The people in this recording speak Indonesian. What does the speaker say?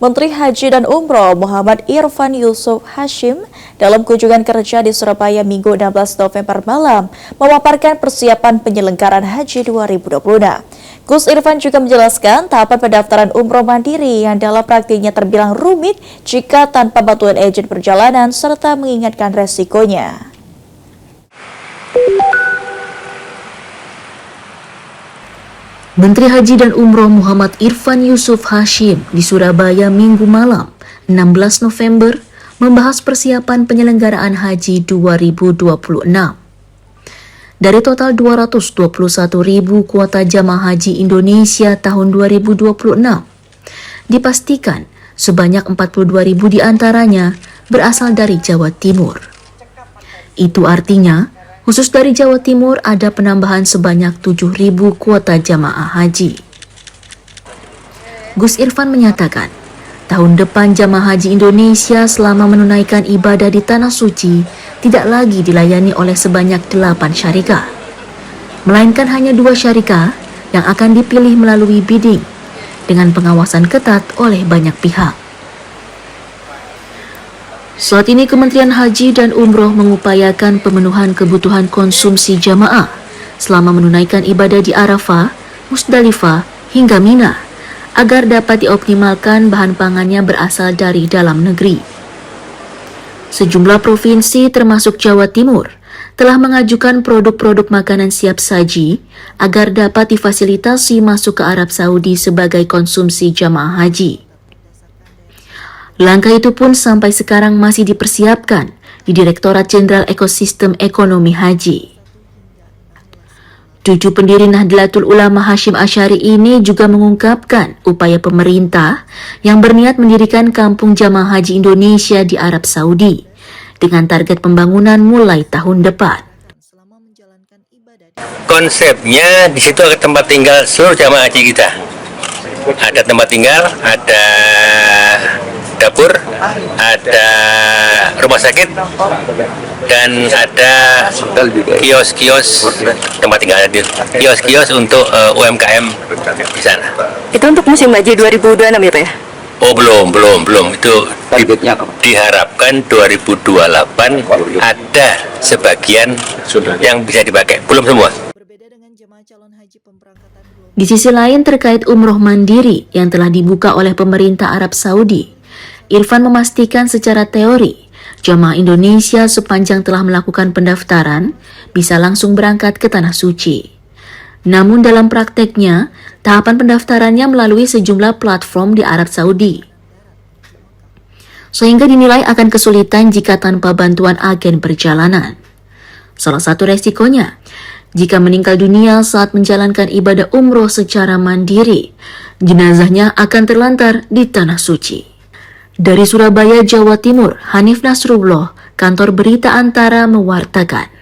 Menteri Haji dan Umroh Muhammad Irfan Yusuf Hashim dalam kunjungan kerja di Surabaya Minggu 16 November malam memaparkan persiapan penyelenggaraan Haji 2026. Gus Irfan juga menjelaskan tahapan pendaftaran umroh mandiri yang dalam praktiknya terbilang rumit jika tanpa bantuan agen perjalanan serta mengingatkan resikonya. Menteri Haji dan Umroh Muhammad Irfan Yusuf Hashim di Surabaya Minggu malam 16 November membahas persiapan penyelenggaraan Haji 2026. Dari total 221.000 kuota jamaah haji Indonesia tahun 2026, dipastikan sebanyak 42.000 diantaranya berasal dari Jawa Timur. Itu artinya, khusus dari Jawa Timur ada penambahan sebanyak 7.000 kuota jamaah haji. Gus Irfan menyatakan, tahun depan jamaah haji Indonesia selama menunaikan ibadah di Tanah Suci tidak lagi dilayani oleh sebanyak 8 syarikah, melainkan hanya 2 syarikah yang akan dipilih melalui bidding dengan pengawasan ketat oleh banyak pihak. Saat ini Kementerian Haji dan Umroh mengupayakan pemenuhan kebutuhan konsumsi jamaah selama menunaikan ibadah di Arafah, Musdalifah, hingga Mina, agar dapat dioptimalkan bahan pangannya berasal dari dalam negeri. Sejumlah provinsi termasuk Jawa Timur telah mengajukan produk-produk makanan siap saji agar dapat difasilitasi masuk ke Arab Saudi sebagai konsumsi jamaah haji. Langkah itu pun sampai sekarang masih dipersiapkan di Direktorat Jenderal Ekosistem Ekonomi Haji. 7 pendiri Nahdlatul Ulama Hasyim Asy'ari ini juga mengungkapkan upaya pemerintah yang berniat mendirikan kampung jamaah haji Indonesia di Arab Saudi dengan target pembangunan mulai tahun depan. Konsepnya di situ ada tempat tinggal seluruh jamaah haji kita. Ada tempat tinggal, ada dapur, ada rumah sakit, dan ada kios-kios tempat tinggal, kios-kios untuk UMKM di sana. Itu untuk musim haji 2026 ya Pak ya? Oh belum. Itu diharapkan 2028 ada sebagian yang bisa dipakai, belum semua. Di sisi lain terkait umroh mandiri yang telah dibuka oleh pemerintah Arab Saudi, Irfan memastikan secara teori, jamaah Indonesia sepanjang telah melakukan pendaftaran bisa langsung berangkat ke Tanah Suci. Namun dalam prakteknya, tahapan pendaftarannya melalui sejumlah platform di Arab Saudi, sehingga dinilai akan kesulitan jika tanpa bantuan agen perjalanan. Salah satu resikonya, jika meninggal dunia saat menjalankan ibadah umroh secara mandiri, jenazahnya akan terlantar di Tanah Suci. Dari Surabaya, Jawa Timur, Hanif Nasrullah, Kantor Berita Antara mewartakan.